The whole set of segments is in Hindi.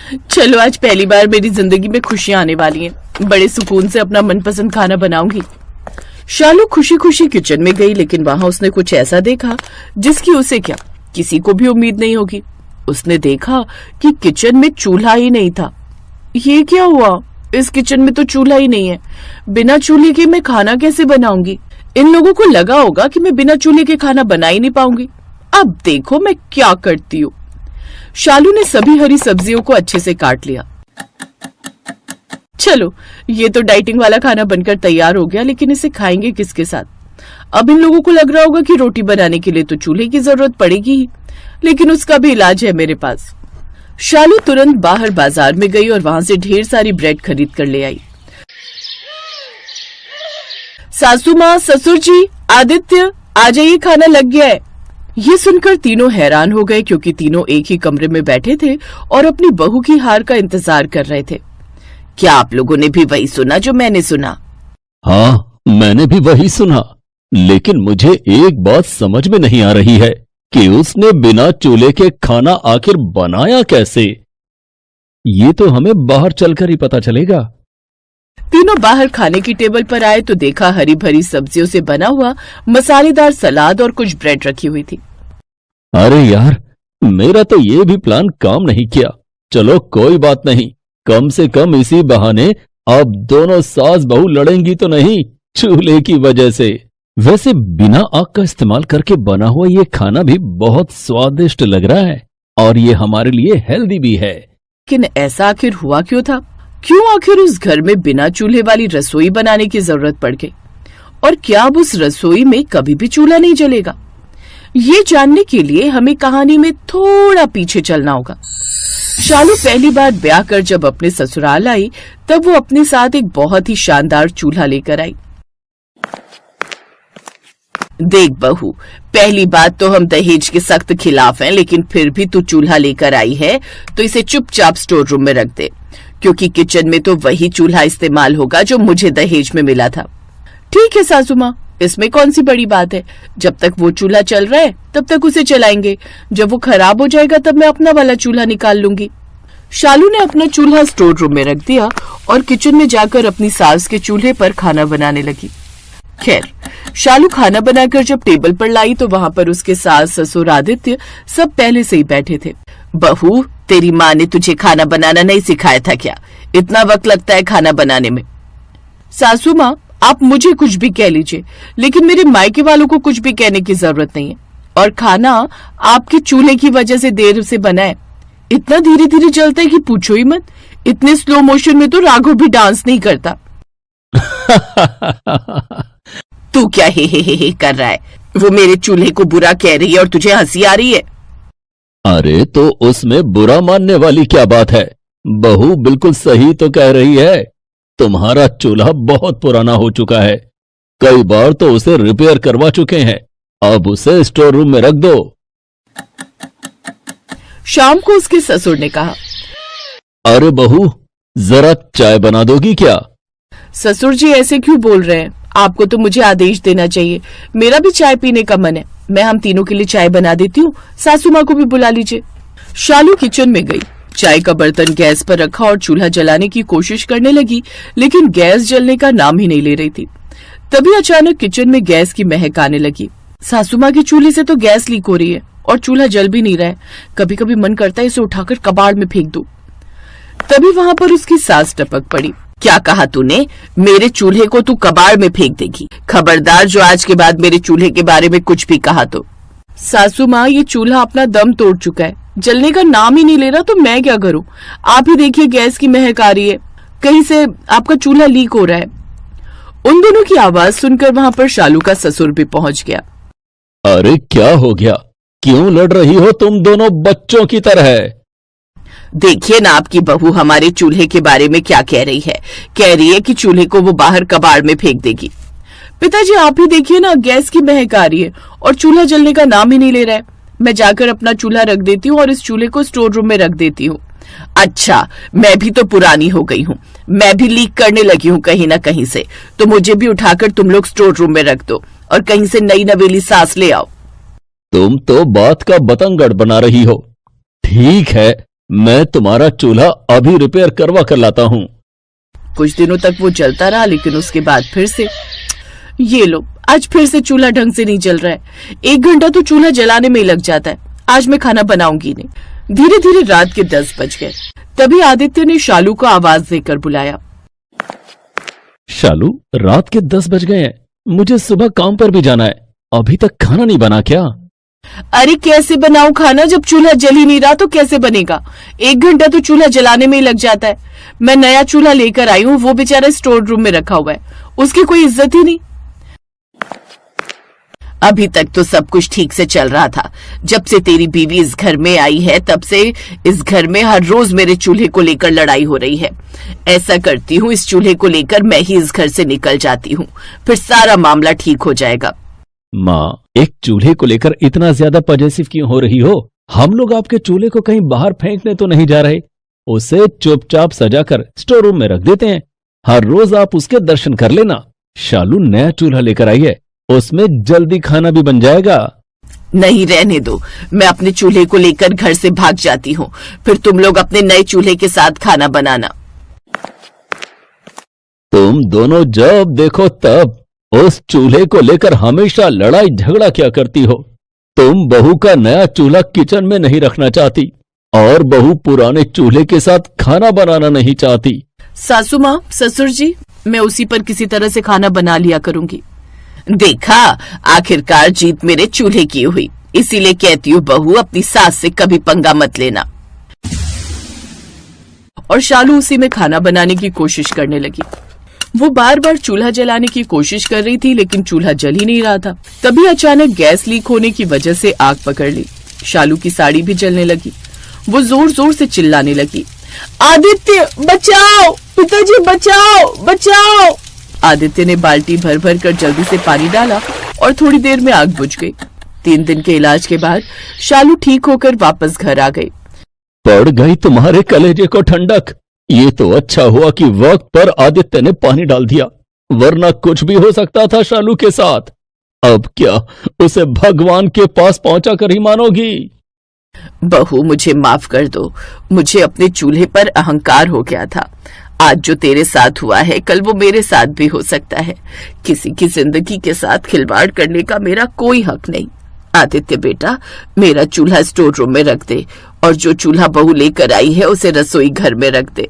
चलो आज पहली बार मेरी जिंदगी में खुशियां आने वाली हैं। बड़े सुकून से अपना मनपसंद खाना बनाऊंगी। शालू खुशी खुशी किचन में गई, लेकिन वहां उसने कुछ ऐसा देखा जिसकी उसे क्या किसी को भी उम्मीद नहीं होगी। उसने देखा कि किचन में चूल्हा ही नहीं था। ये क्या हुआ? इस किचन में तो चूल्हा ही नहीं है। बिना चूल्हे के मैं खाना कैसे बनाऊंगी? इन लोगों को लगा होगा कि मैं बिना चूल्हे के खाना बना ही नहीं पाऊंगी। अब देखो मैं क्या करती हूँ। शालू ने सभी हरी सब्जियों को अच्छे से काट लिया। चलो, ये तो डाइटिंग वाला खाना बनकर तैयार हो गया, लेकिन इसे खाएंगे किसके साथ? अब इन लोगों को लग रहा होगा कि रोटी बनाने के लिए तो चूल्हे की जरूरत पड़ेगी ही, लेकिन उसका भी इलाज है मेरे पास। शालू तुरंत बाहर बाजार में गई और वहां से ढेर सारी ब्रेड खरीद कर ले आई। सासू माँ, ससुर जी, आदित्य, आ जाइए, खाना लग गया है। ये सुनकर तीनों हैरान हो गए, क्योंकि तीनों एक ही कमरे में बैठे थे और अपनी बहू की हार का इंतजार कर रहे थे। क्या आप लोगों ने भी वही सुना जो मैंने सुना? हाँ, मैंने भी वही सुना, लेकिन मुझे एक बात समझ में नहीं आ रही है कि उसने बिना चूल्हे के खाना आखिर बनाया कैसे। ये तो हमें बाहर चलकर ही पता चलेगा। तीनों बाहर खाने की टेबल पर आए तो देखा हरी भरी सब्जियों से बना हुआ मसालेदार सलाद और कुछ ब्रेड रखी हुई थी। अरे यार, मेरा तो ये भी प्लान काम नहीं किया। चलो कोई बात नहीं, कम से कम इसी बहाने अब दोनों सास बहू लड़ेंगी तो नहीं चूल्हे की वजह से। वैसे बिना आग का इस्तेमाल करके बना हुआ ये खाना भी बहुत स्वादिष्ट लग रहा है और ये हमारे लिए हेल्दी भी है। लेकिन ऐसा आखिर हुआ क्यों था? क्यों आखिर उस घर में बिना चूल्हे वाली रसोई बनाने की जरूरत पड़ गई? और क्या अब उस रसोई में कभी भी चूल्हा नहीं जलेगा? ये जानने के लिए हमें कहानी में थोड़ा पीछे चलना होगा। शालू पहली बार ब्याह कर जब अपने ससुराल आई, तब वो अपने साथ एक बहुत ही शानदार चूल्हा लेकर आई। देख बहू, पहली बात तो हम दहेज के सख्त खिलाफ हैं, लेकिन फिर भी तू चूल्हा लेकर आई है तो इसे चुपचाप स्टोर रूम में रख दे, क्योंकि किचन में तो वही चूल्हा इस्तेमाल होगा जो मुझे दहेज में मिला था। ठीक है सासू माँ, इसमें कौन सी बड़ी बात है। जब तक वो चूल्हा चल रहा है तब तक उसे चलाएंगे। जब वो खराब हो जाएगा तब मैं अपना वाला चूल्हा निकाल लूंगी। शालू ने अपना चूल्हा स्टोर रूम में रख दिया और किचन में जाकर अपनी सास के चूल्हे पर खाना बनाने लगी। खैर, शालू खाना बनाकर जब टेबल पर लाई तो वहां पर उसके सास, ससुर, आदित्य सब पहले से ही बैठे थे। बहू, तेरी माँ ने तुझे खाना बनाना नहीं सिखाया था क्या? इतना वक्त लगता है खाना बनाने में। सासू माँ, आप मुझे कुछ भी कह लीजिए, लेकिन मेरे मायके वालों को कुछ भी कहने की जरूरत नहीं है। और खाना आपके चूल्हे की वजह से देर से बना है। इतना धीरे धीरे जलता है कि पूछो ही मत। इतने स्लो मोशन में तो राघव भी डांस नहीं करता। तू क्या हे कर रहा है? वो मेरे चूल्हे को बुरा कह रही है और तुझे हंसी आ रही है। अरे तो उसमें बुरा मानने वाली क्या बात है? बहू बिल्कुल सही तो कह रही है। तुम्हारा चूल्हा बहुत पुराना हो चुका है, कई बार तो उसे रिपेयर करवा चुके हैं। अब उसे स्टोर रूम में रख दो। शाम को उसके ससुर ने कहा, अरे बहू, जरा चाय बना दोगी क्या? ससुर जी ऐसे क्यों बोल रहे हैं? आपको तो मुझे आदेश देना चाहिए। मेरा भी चाय पीने का मन है। मैं हम तीनों के लिए चाय बना देती हूँ। सासू माँ को भी बुला लीजिए। शालू किचन में गई, चाय का बर्तन गैस पर रखा और चूल्हा जलाने की कोशिश करने लगी, लेकिन गैस जलने का नाम ही नहीं ले रही थी। तभी अचानक किचन में गैस की महक आने लगी। सासू माँ के चूल्हे से तो गैस लीक हो रही है और चूल्हा जल भी नहीं रहा है। कभी कभी मन करता है इसे उठाकर कबाड़ में फेंक दूं। तभी वहां पर उसकी सास टपक पड़ी। क्या कहा तूने? मेरे चूल्हे को तू कबाड़ में फेंक देगी? खबरदार जो आज के बाद मेरे चूल्हे के बारे में कुछ भी कहा तो। सासू माँ, ये चूल्हा अपना दम तोड़ चुका है, जलने का नाम ही नहीं ले रहा, तो मैं क्या करूं? आप ही देखिए, गैस की महक आ रही है, कहीं से आपका चूल्हा लीक हो रहा है। उन दोनों की आवाज सुनकर वहां पर शालू का ससुर भी पहुंच गया। अरे क्या हो गया? क्यों लड़ रही हो तुम दोनों बच्चों की तरह? देखिए ना आपकी बहू हमारे चूल्हे के बारे में क्या कह रही है। कह रही है कि चूल्हे को वो बाहर कबाड़ में फेंक देगी। पिताजी आप ही देखिए ना, गैस की महक आ रही है और चूल्हा जलने का नाम ही नहीं ले रहा है। मैं जाकर अपना चूल्हा रख देती हूँ और इस चूल्हे को स्टोर रूम में रख देती हूँ। अच्छा, मैं भी तो पुरानी हो गई हूँ, मैं भी लीक करने लगी हूँ कहीं ना कहीं से, तो मुझे भी उठाकर तुम लोग स्टोर रूम में रख दो और कहीं से नई नवेली सास ले आओ। तुम तो बात का बतंगड़ बना रही हो। ठीक है, मैं तुम्हारा चूल्हा अभी रिपेयर करवा कर लाता हूँ। कुछ दिनों तक वो जलता रहा, लेकिन उसके बाद फिर से ये लो, आज फिर से चूल्हा ढंग से नहीं जल रहा है। 1 घंटा तो चूल्हा जलाने में ही लग जाता है। आज मैं खाना बनाऊंगी नहीं। धीरे धीरे रात के 10 बज गए। तभी आदित्य ने शालू को आवाज देकर बुलाया। शालू, रात के 10 बज गए हैं। मुझे सुबह काम पर भी जाना है। अभी तक खाना नहीं बना क्या? अरे कैसे बनाऊं खाना, जब चूल्हा जल ही नहीं रहा तो कैसे बनेगा? 1 घंटा तो चूल्हा जलाने में ही लग जाता है। मैं नया चूल्हा लेकर आई हूँ, वो बेचारा स्टोर रूम में रखा हुआ है, उसकी कोई इज्जत ही नहीं। अभी तक तो सब कुछ ठीक से चल रहा था। जब से तेरी बीवी इस घर में आई है तब से इस घर में हर रोज मेरे चूल्हे को लेकर लड़ाई हो रही है। ऐसा करती हूँ, इस चूल्हे को लेकर मैं ही इस घर से निकल जाती हूँ, फिर सारा मामला ठीक हो जाएगा। माँ, एक चूल्हे को लेकर इतना ज्यादा पॉजेसिव क्यों हो रही हो? हम लोग आपके चूल्हे को कहीं बाहर फेंकने तो नहीं जा रहे। उसे चुपचाप सजाकर स्टोर रूम में रख देते हैं। हर रोज आप उसके दर्शन कर लेना। शालू नया चूल्हा लेकर आई है, उसमें जल्दी खाना भी बन जाएगा। नहीं, रहने दो। मैं अपने चूल्हे को लेकर घर से भाग जाती हूँ, फिर तुम लोग अपने नए चूल्हे के साथ खाना बनाना। तुम दोनों जब देखो तब उस चूल्हे को लेकर हमेशा लड़ाई झगड़ा क्या करती हो? तुम बहू का नया चूल्हा किचन में नहीं रखना चाहती और बहू पुराने चूल्हे के साथ खाना बनाना नहीं चाहती। सासू माँ, ससुर जी, मैं उसी पर किसी तरह से खाना बना लिया करूंगी। देखा, आखिरकार जीत मेरे चूल्हे की हुई। इसीलिए कहती हूँ बहू, अपनी सास से कभी पंगा मत लेना। और शालू उसी में खाना बनाने की कोशिश करने लगी। वो बार बार चूल्हा जलाने की कोशिश कर रही थी, लेकिन चूल्हा जल ही नहीं रहा था। तभी अचानक गैस लीक होने की वजह से आग पकड़ ली। शालू की साड़ी भी जलने लगी। वो जोर जोर से चिल्लाने लगी, आदित्य बचाओ, पिताजी बचाओ, बचाओ। आदित्य ने बाल्टी भर भर कर जल्दी से पानी डाला और थोड़ी देर में आग बुझ गई। 3 दिन के इलाज के बाद शालू ठीक होकर वापस घर आ गई। पड़ गई तुम्हारे कलेजे को ठंडक। ये तो अच्छा हुआ कि वक्त पर आदित्य ने पानी डाल दिया, वरना कुछ भी हो सकता था शालू के साथ। अब क्या उसे भगवान के पास पहुंचा कर ही मानोगी? बहू, मुझे माफ कर दो। मुझे अपने चूल्हे पर अहंकार हो गया था। आज जो तेरे साथ हुआ है, कल वो मेरे साथ भी हो सकता है। किसी की जिंदगी के साथ खिलवाड़ करने का मेरा कोई हक नहीं। आदित्य बेटा, मेरा चूल्हा स्टोर रूम में रख दे और जो चूल्हा बहू लेकर आई है उसे रसोई घर में रख दे।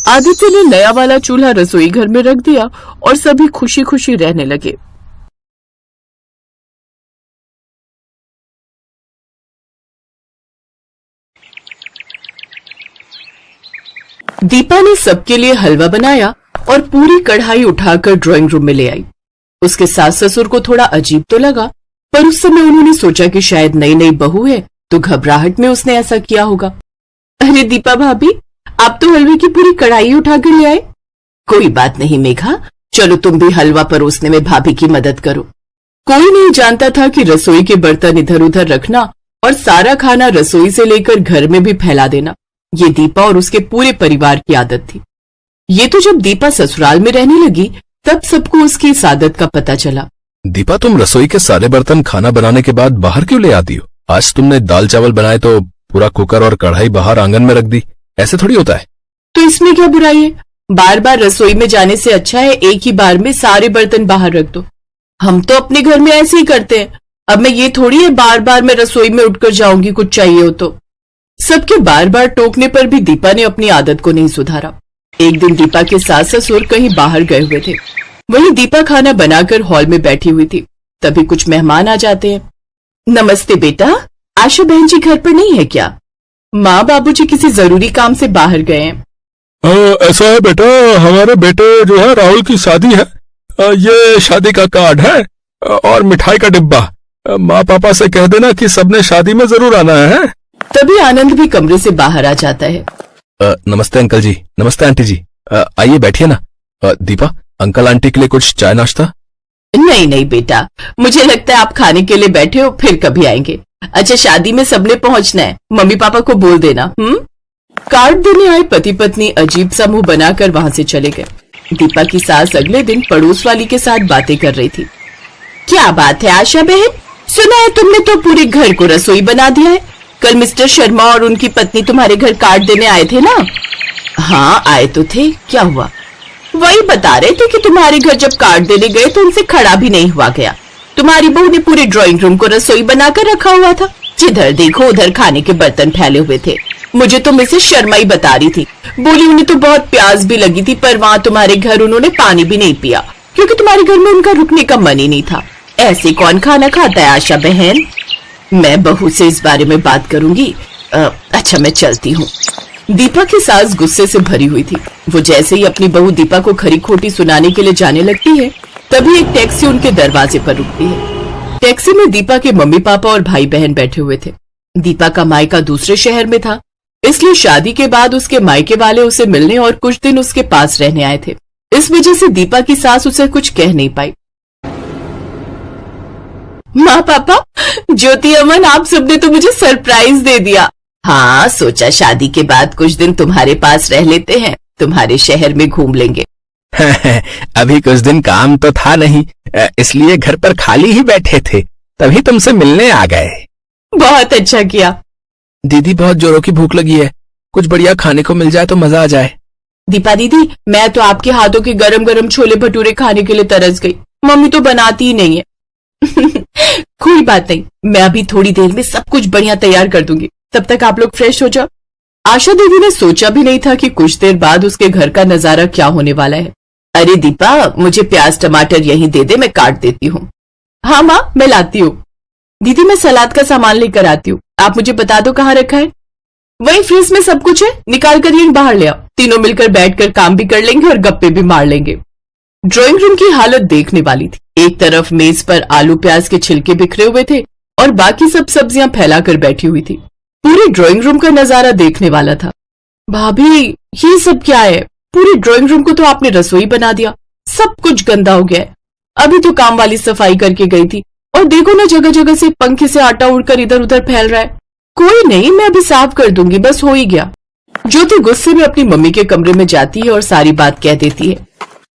आदित्य ने नया वाला चूल्हा रसोई घर में रख दिया और सभी खुशी खुशी रहने लगे। दीपा ने सबके लिए हलवा बनाया और पूरी कढ़ाई उठाकर ड्राइंग रूम में ले आई। उसके सास ससुर को थोड़ा अजीब तो लगा, पर उस समय उन्होंने सोचा कि शायद नई नई बहू है तो घबराहट में उसने ऐसा किया होगा। अरे दीपा भाभी, आप तो हलवे की पूरी कढ़ाई उठाकर ले आए। कोई बात नहीं मेघा, चलो तुम भी हलवा परोसने में भाभी की मदद करो। कोई नहीं जानता था कि रसोई के बर्तन इधर उधर रखना और सारा खाना रसोई से लेकर घर में भी फैला देना, ये दीपा और उसके पूरे परिवार की आदत थी। ये तो जब दीपा ससुराल में रहने लगी तब सबको उसकी इस आदत का पता चला। दीपा, तुम रसोई के सारे बर्तन खाना बनाने के बाद बाहर क्यों ले आती हो? आज तुमने दाल चावल बनाए तो पूरा कुकर और कढ़ाई बाहर आंगन में रख दी। ऐसे थोड़ी होता है। तो इसमें क्या बुराई है? बार बार रसोई में जाने से अच्छा है एक ही बार में सारे बर्तन बाहर रख दो। हम तो अपने घर में ऐसे ही करते हैं। अब मैं ये थोड़ी है बार बार मैं रसोई में उठकर जाऊंगी कुछ चाहिए हो तो। सबके बार बार टोकने पर भी दीपा ने अपनी आदत को नहीं सुधारा। एक दिन दीपा के सास ससुर कहीं बाहर गए हुए थे। वहीं दीपा खाना बनाकर हॉल में बैठी हुई थी। तभी कुछ मेहमान आ जाते हैं। नमस्ते बेटा, आशा बहन जी घर पर नहीं है क्या? माँ बाबूजी किसी जरूरी काम से बाहर गए हैं। ऐसा है बेटा, हमारे बेटे जो है राहुल की शादी है। ये शादी का कार्ड है और मिठाई का डिब्बा। माँ पापा से कह देना कि सबने शादी में जरूर आना है। तभी आनंद भी कमरे से बाहर आ जाता है। नमस्ते अंकल जी, नमस्ते आंटी जी। आइए बैठिए ना। दीपा, अंकल आंटी के लिए कुछ चाय नाश्ता? नहीं नहीं बेटा, मुझे लगता है आप खाने के लिए बैठे हो, फिर कभी आएंगे। अच्छा, शादी में सबने पहुंचना है, मम्मी पापा को बोल देना। कार्ड देने आए पति पत्नी अजीब सा मुंह बनाकर वहां से चले गए। दीपा की सास अगले दिन पड़ोस वाली के साथ बातें कर रही थी। क्या बात है आशा बहन, सुना है तुमने तो पूरे घर को रसोई बना दिया है। कल मिस्टर शर्मा और उनकी पत्नी तुम्हारे घर कार्ड देने आए थे ना? हाँ आए तो थे, क्या हुआ? वही बता रहे थे कि तुम्हारे घर जब कार्ड देने गए तो उनसे खड़ा भी नहीं हुआ गया। तुम्हारी बहू ने पूरे ड्राइंग रूम को रसोई बनाकर रखा हुआ था। जिधर देखो उधर खाने के बर्तन फैले हुए थे। मुझे तो मिसेस शर्मा ही बता रही थी, बोली उन्हें तो बहुत प्यास भी लगी थी, पर वहाँ तुम्हारे घर उन्होंने पानी भी नहीं पिया क्योंकि तुम्हारे घर में उनका रुकने का मन ही नहीं था। ऐसे कौन खाना खाता है आशा बहन? मैं बहू से इस बारे में बात करूंगी। अच्छा मैं चलती हूँ। दीपा की सास गुस्से से भरी हुई थी। वो जैसे ही अपनी बहू दीपा को खरी खोटी सुनाने के लिए जाने लगती है, तभी एक टैक्सी उनके दरवाजे पर रुकती है। टैक्सी में दीपा के मम्मी पापा और भाई बहन बैठे हुए थे। दीपा का मायका दूसरे शहर में था, इसलिए शादी के बाद उसके मायके वाले उसे मिलने और कुछ दिन उसके पास रहने आए थे। इस वजह से दीपा की सास उसे कुछ कह नहीं पाई। माँ पापा, ज्योति अमन, आप सबने तो मुझे सरप्राइज दे दिया। हाँ, सोचा शादी के बाद कुछ दिन तुम्हारे पास रह लेते हैं, तुम्हारे शहर में घूम लेंगे। अभी कुछ दिन काम तो था नहीं, इसलिए घर पर खाली ही बैठे थे, तभी तुमसे मिलने आ गए। बहुत अच्छा किया। दीदी बहुत जोरों की भूख लगी है, कुछ बढ़िया खाने को मिल जाए तो मजा आ जाए। दीपा दीदी, मैं तो आपके हाथों के गरम गरम छोले भटूरे खाने के लिए तरस गई। मम्मी तो बनाती ही नहीं है। कोई बात नहीं, मैं अभी थोड़ी देर में सब कुछ बढ़िया तैयार कर दूंगी, तब तक आप लोग फ्रेश हो जाओ। आशा देवी ने सोचा भी नहीं था कि कुछ देर बाद उसके घर का नजारा क्या होने वाला है। अरे दीपा, मुझे प्याज टमाटर यहीं दे दे, मैं काट देती हूँ। हाँ माँ, मैं लाती हूँ। दीदी मैं सलाद का सामान लेकर आती हूँ, आप मुझे बता दो कहाँ रखा है। वही फ्रिज में सब कुछ है, निकाल कर ये बाहर ले आओ। तीनों मिलकर बैठकर काम भी कर लेंगे और गप्पे भी मार लेंगे। ड्राइंग रूम की हालत देखने वाली थी। एक तरफ मेज पर आलू प्याज के छिलके बिखरे हुए थे और बाकी सब सब्जियां फैलाकर बैठी हुई थी। पूरे ड्राइंग रूम का नजारा देखने वाला था। भाभी, ये सब क्या है? पूरे ड्राइंग रूम को तो आपने रसोई बना दिया, सब कुछ गंदा हो गया है। अभी तो काम वाली सफाई करके गई थी और देखो ना, जगह जगह से पंखे से आटा उड़कर इधर उधर फैल रहा है। कोई नहीं, मैं अभी साफ कर दूंगी, बस हो ही गया। ज्योति गुस्से में अपनी मम्मी के कमरे में जाती है और सारी बात कह देती है।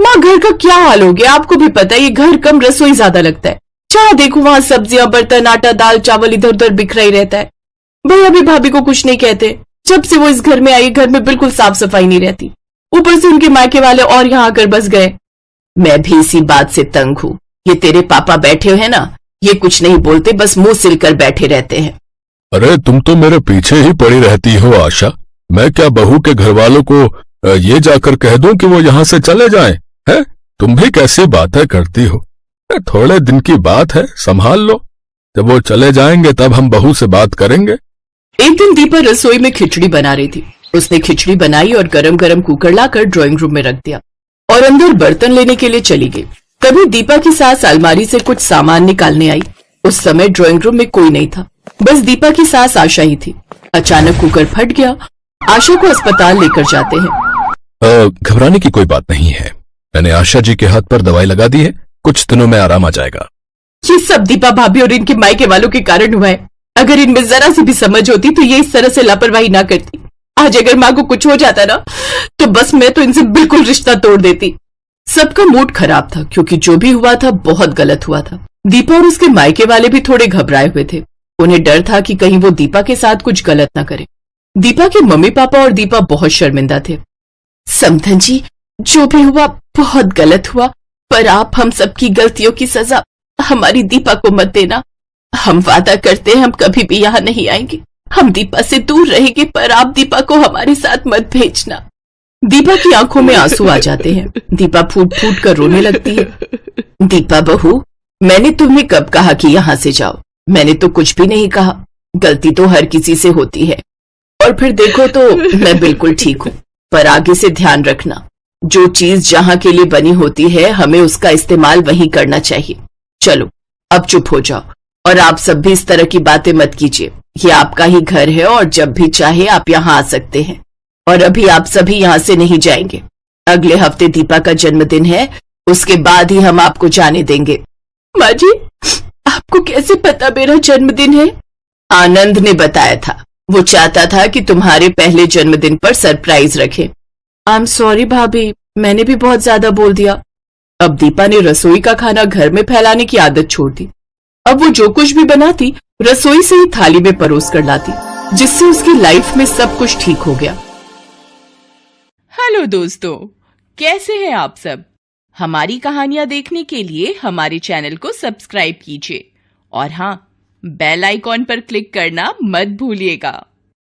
माँ, घर का क्या हाल हो गया? आपको भी पता है ये घर कम रसोई ज्यादा लगता है। जहाँ देखो वहाँ सब्जियां, बर्तन, आटा, दाल, चावल इधर उधर बिखरा ही रहता है। भैया भी भाभी को कुछ नहीं कहते। जब से वो इस घर में आई, घर में बिल्कुल साफ सफाई नहीं रहती। ऊपर से उनके मायके वाले और यहाँ आकर बस गए। मैं भी इसी बात से तंग हूँ। ये तेरे पापा बैठे हैं ना, ये कुछ नहीं बोलते, बस मुंह सिलकर बैठे रहते हैं। अरे तुम तो मेरे पीछे ही पड़ी रहती हो आशा। मैं क्या बहू के घर वालों को ये जाकर कह दूं कि वो यहाँ से चले जाएं? हैं? तुम भी कैसी बातें करती हो। थोड़े दिन की बात है, संभाल लो। जब वो चले जाएंगे तब हम बहू से बात करेंगे। एक दिन दीपा रसोई में खिचड़ी बना रही थी। उसने खिचड़ी बनाई और गरम गरम कुकर लाकर ड्राइंग रूम में रख दिया और अंदर बर्तन लेने के लिए चली गई। तभी दीपा की सास अलमारी से कुछ सामान निकालने आई। उस समय ड्राइंग रूम में कोई नहीं था, बस दीपा की सास आशा ही थी। अचानक कुकर फट गया। आशा को अस्पताल लेकर जाते हैं। घबराने की कोई बात नहीं है, मैंने आशा जी के हाथ पर दवाई लगा दी है, कुछ दिनों में आराम आ जाएगा। ये सब दीपा भाभी और इनके मायके वालों के कारण हुआ है। अगर इनमें जरा सी भी समझ होती तो ये इस तरह से लापरवाही ना करती। आज अगर माँ को कुछ हो जाता ना, तो बस मैं तो इनसे बिल्कुल रिश्ता तोड़ देती। सबका मूड खराब था क्योंकि जो भी हुआ था बहुत गलत हुआ था। दीपा और उसके मायके वाले भी थोड़े घबराए हुए थे। उन्हें डर था कि कहीं वो दीपा के साथ कुछ गलत ना करे। दीपा के मम्मी पापा और दीपा बहुत शर्मिंदा थे। समधन जी, जो भी हुआ बहुत गलत हुआ, पर आप हम सबकी गलतियों की सजा हमारी दीपा को मत देना। हम वादा करते हैं हम कभी भी यहाँ नहीं आएंगे। हम दीपा से दूर रहेंगे, पर आप दीपा को हमारे साथ मत भेजना। दीपा की आंखों में आंसू आ जाते हैं। दीपा फूट फूट कर रोने लगती है। दीपा बहू, मैंने तुम्हें कब कहा कि यहाँ से जाओ? मैंने तो कुछ भी नहीं कहा। गलती तो हर किसी से होती है, और फिर देखो तो मैं बिल्कुल ठीक हूँ। पर आगे से ध्यान रखना, जो चीज जहाँ के लिए बनी होती है हमें उसका इस्तेमाल वहीं करना चाहिए। चलो अब चुप हो जाओ, और आप सब भी इस तरह की बातें मत कीजिए। ये आपका ही घर है और जब भी चाहे आप यहाँ आ सकते हैं। और अभी आप सभी यहाँ से नहीं जाएंगे। अगले हफ्ते दीपा का जन्मदिन है, उसके बाद ही हम आपको जाने देंगे। माँ जी, आपको कैसे पता मेरा जन्मदिन है? आनंद ने बताया था। वो चाहता था कि तुम्हारे पहले जन्मदिन पर सरप्राइज रखे। आई एम सॉरी भाभी, मैंने भी बहुत ज्यादा बोल दिया। अब दीपा ने रसोई का खाना घर में फैलाने की आदत छोड़ दी। अब वो जो कुछ भी बनाती रसोई से ही थाली में परोस कर लाती। जिससे उसकी लाइफ में सब कुछ ठीक हो गया। हेलो दोस्तों, कैसे हैं आप सब? हमारी कहानियां देखने के लिए हमारे चैनल को सब्सक्राइब कीजिए और हाँ, बेल आइकॉन पर क्लिक करना मत भूलिएगा।